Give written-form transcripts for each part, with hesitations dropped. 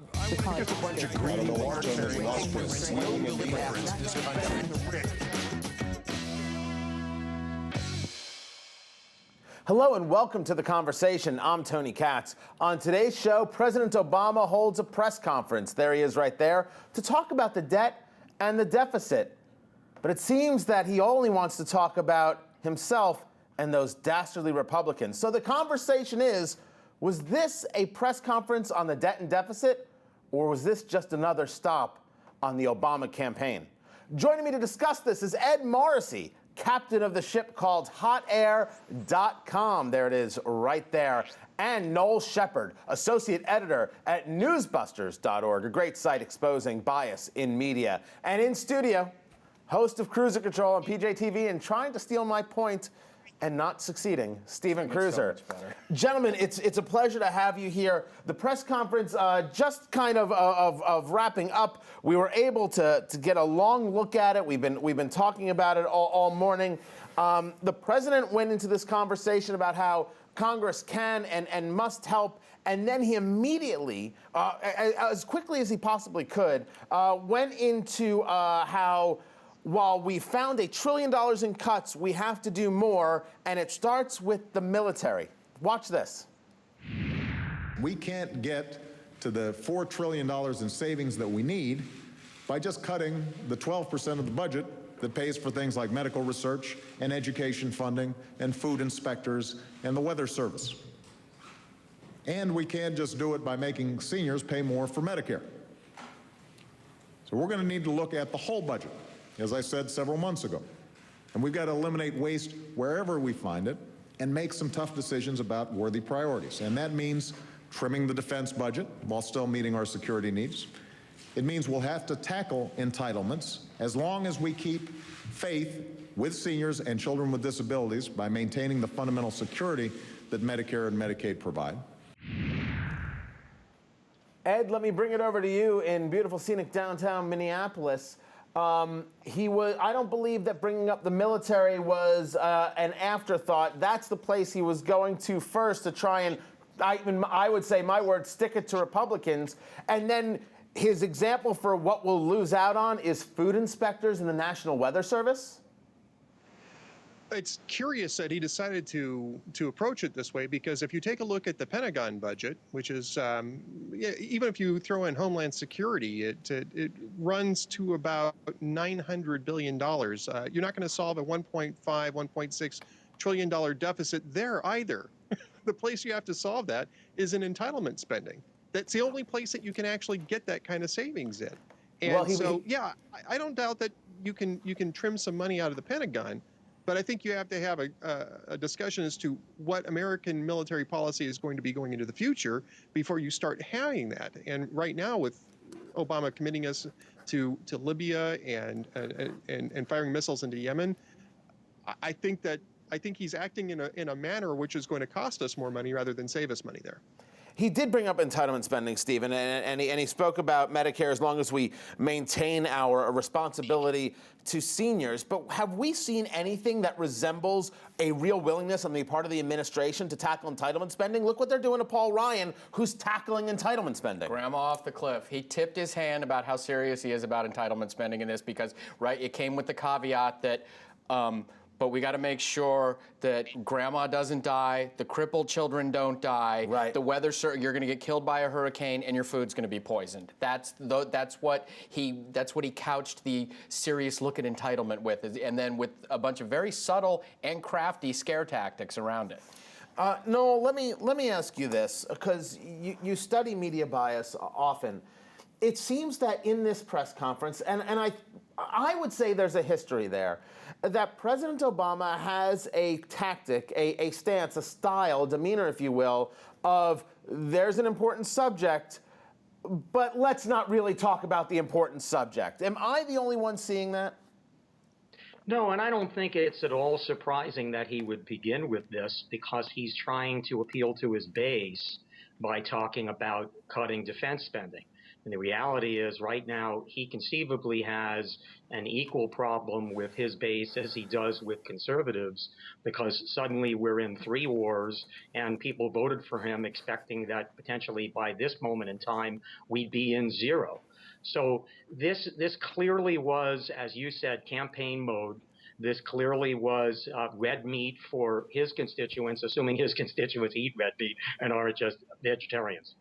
I would just a bunch of green military this country. Hello and welcome to The Conversation. I'm Tony Katz. On today's show, President Obama holds a press conference. There he is right there to talk about the debt and the deficit. But it seems that he only wants to talk about himself and those dastardly Republicans. So the conversation is, was this a press conference on the debt and deficit, or was this just another stop on the Obama campaign? Joining me to discuss this is Ed Morrissey, captain of the ship called HotAir.com. There it is right there. And Noel Sheppard, associate editor at Newbusters.org, a great site exposing bias in media. And in studio, host of Cruiser Control on PJTV and trying to steal my point and not succeeding, Stephen Kruiser. So much better. Gentlemen, it's a pleasure to have you here. The press conference just kind of wrapping up. We were able to get a long look at it. We've been talking about it all morning. The president went into this conversation about how Congress can and must help, and then he immediately, as quickly as he possibly could, went into how while we found $1 trillion in cuts, we have to do more, and it starts with the military. Watch this. We can't get to the $4 trillion in savings that we need by just cutting the 12% of the budget that pays for things like medical research and education funding and food inspectors and the weather service. And we can't just do it by making seniors pay more for Medicare. So we're going to need to look at the whole budget, as I said several months ago. And we've got to eliminate waste wherever we find it and make some tough decisions about worthy priorities. And that means trimming the defense budget while still meeting our security needs. It means we'll have to tackle entitlements as long as we keep faith with seniors and children with disabilities by maintaining the fundamental security that Medicare and Medicaid provide. Ed, let me bring it over to you in beautiful scenic downtown Minneapolis. I don't believe that bringing up the military was an afterthought. That's the place he was going to first to try and, I would say, my word, stick it to Republicans. And then his example for what we'll lose out on is food inspectors in the National Weather Service. It's curious that he decided to approach it this way, because if you take a look at the Pentagon budget, which is, even if you throw in Homeland Security, it runs to about $900 billion. You're not going to solve a $1.5, $1.6 trillion deficit there either. The place you have to solve that is in entitlement spending. That's the only place that you can actually get that kind of savings in. And yeah, I don't doubt that you can trim some money out of the Pentagon. But I think you have to have a discussion as to what American military policy is going to be going into the future before you start having that. And right now, with Obama committing us to Libya and firing missiles into Yemen, I think he's acting in a manner which is going to cost us more money rather than save us money there. He did bring up entitlement spending, Stephen, and he spoke about Medicare as long as we maintain our responsibility to seniors. But have we seen anything that resembles a real willingness on the part of the administration to tackle entitlement spending? Look what they're doing to Paul Ryan, who's tackling entitlement spending. Grandma off the cliff. He tipped his hand about how serious he is about entitlement spending in this because, right, it came with the caveat that but we got to make sure that grandma doesn't die, the crippled children don't die, right. The weather, you're going to get killed by a hurricane, and your food's going to be poisoned. That's what he couched the serious look at entitlement with, and then with a bunch of very subtle and crafty scare tactics around it. Noel, let me ask you this, because you study media bias often. It seems that in this press conference, and I would say there's a history there, that President Obama has a tactic, a stance, a style, demeanor, if you will, of there's an important subject, but let's not really talk about the important subject. Am I the only one seeing that? No, and I don't think it's at all surprising that he would begin with this, because he's trying to appeal to his base by talking about cutting defense spending. And the reality is right now he conceivably has an equal problem with his base as he does with conservatives, because suddenly we're in 3 wars and people voted for him expecting that potentially by this moment in time we'd be in 0. So this clearly was, as you said, campaign mode. This clearly was red meat for his constituents, assuming his constituents eat red meat and are just vegetarians.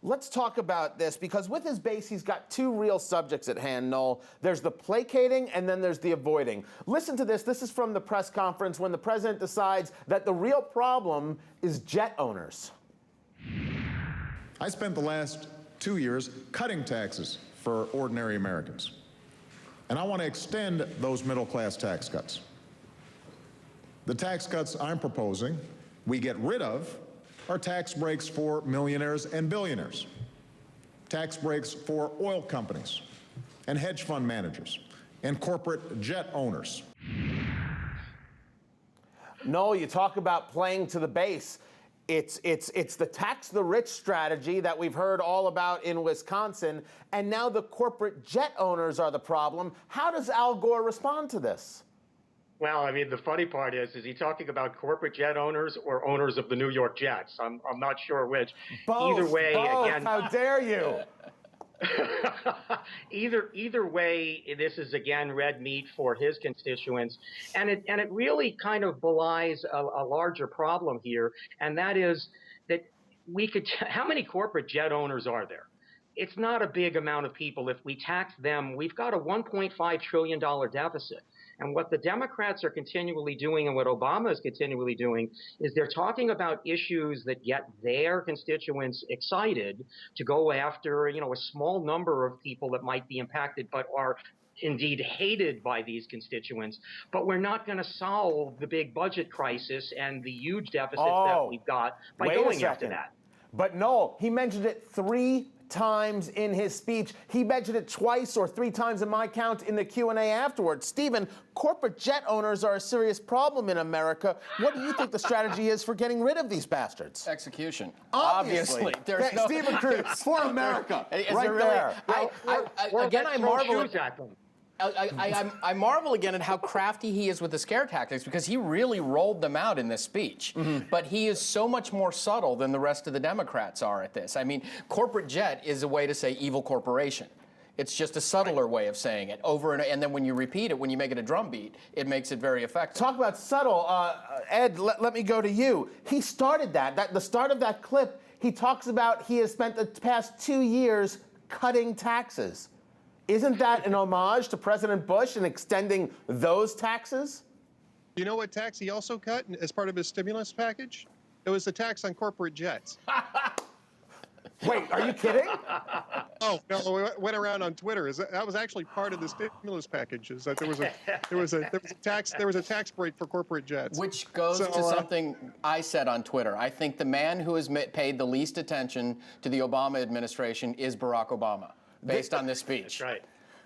Let's talk about this, because with his base, he's got 2 real subjects at hand, Noel. There's the placating, and then there's the avoiding. Listen to this. This is from the press conference when the president decides that the real problem is jet owners. I spent the last 2 years cutting taxes for ordinary Americans. And I want to extend those middle-class tax cuts. The tax cuts I'm proposing, we get rid of are tax breaks for millionaires and billionaires, tax breaks for oil companies and hedge fund managers and corporate jet owners. Noel, you talk about playing to the base. It's the tax the rich strategy that we've heard all about in Wisconsin, and now the corporate jet owners are the problem. How does Al Gore respond to this? Well, I mean, the funny part is he talking about corporate jet owners or owners of the New York Jets? I'm not sure which. Both, Either way, both. again. How dare you? Either way, this is again red meat for his constituents, and it really kind of belies a larger problem here, and that is that how many corporate jet owners are there? It's not a big amount of people. If we tax them, we've got a $1.5 trillion deficit. And what the Democrats are continually doing and what Obama is continually doing is they're talking about issues that get their constituents excited to go after, a small number of people that might be impacted but are indeed hated by these constituents. But we're not going to solve the big budget crisis and the huge deficit that we've got by going after that. But Noel, he mentioned it 3 times in his speech. He mentioned it twice or 3 times in my count in the Q&A afterwards. Stephen, corporate jet owners are a serious problem in America. What do you think the strategy is for getting rid of these bastards? Execution. Obviously. There's no, Stephen Cruz, for America, right really, there. I marvel at them. I marvel again at how crafty he is with the scare tactics, because he really rolled them out in this speech. But he is so much more subtle than the rest of the Democrats are at this. I mean, corporate jet is a way to say evil corporation. It's just a subtler way of saying it over and then when you repeat it, when you make it a drumbeat, it makes it very effective. Talk about subtle. Ed, let me go to you. He started that. The start of that clip, he talks about he has spent the past 2 years cutting taxes. Isn't that an homage to President Bush in extending those taxes? You know what tax he also cut as part of his stimulus package? It was the tax on corporate jets. Wait, are you kidding? Oh no, we went around on Twitter. That was actually part of the stimulus package. Is that there was a tax break for corporate jets, which goes to something I said on Twitter. I think the man who has paid the least attention to the Obama administration is Barack Obama, based on this speech. That's right.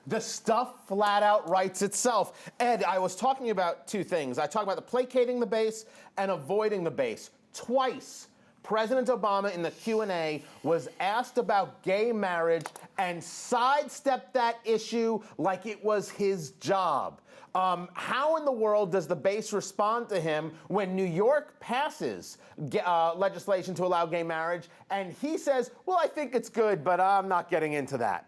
The stuff flat out writes itself. Ed, I was talking about 2 things. I talked about the placating the base and avoiding the base. Twice, President Obama in the Q&A was asked about gay marriage and sidestepped that issue like it was his job. How in the world does the base respond to him when New York passes legislation to allow gay marriage and he says, well, I think it's good, but I'm not getting into that?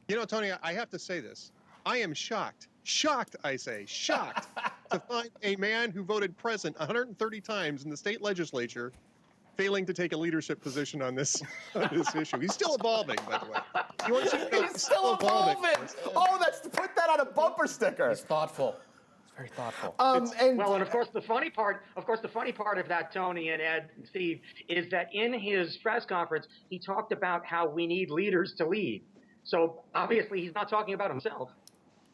You know, Tony, I have to say this. I am shocked, I say, shocked to find a man who voted present 130 times in the state legislature failing to take a leadership position on this issue. He's still evolving, by the way. You want to see He's still evolving. Oh, put that on a bumper sticker. He's thoughtful. It's very thoughtful. And of course, the funny part of that, Tony and Ed and Steve, is that in his press conference, he talked about how we need leaders to lead. So obviously, he's not talking about himself.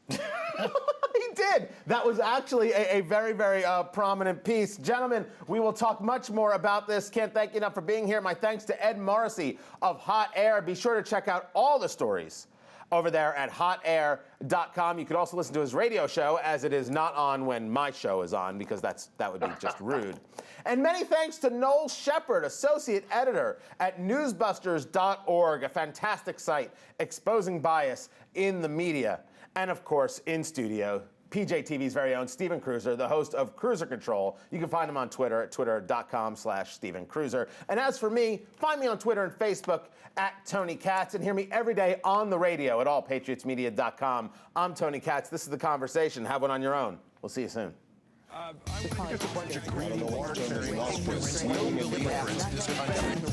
He did. That was actually a very, very prominent piece. Gentlemen, we will talk much more about this. Can't thank you enough for being here. My thanks to Ed Morrissey of Hot Air. Be sure to check out all the stories over there at hotair.com. You could also listen to his radio show, as it is not on when my show is on, because that would be just rude. And many thanks to Noel Sheppard, associate editor at Newbusters.org, a fantastic site exposing bias in the media. And of course, in studio, PJTV's very own Stephen Kruiser, the host of Cruiser Control. You can find him on Twitter at twitter.com/Stephen Kruiser. And as for me, find me on Twitter and Facebook at Tony Katz, and hear me every day on the radio at allpatriotsmedia.com. I'm Tony Katz. This is The Conversation. Have one on your own. We'll see you soon. There's a bunch of greedy, ordinary, swinging elite in this country.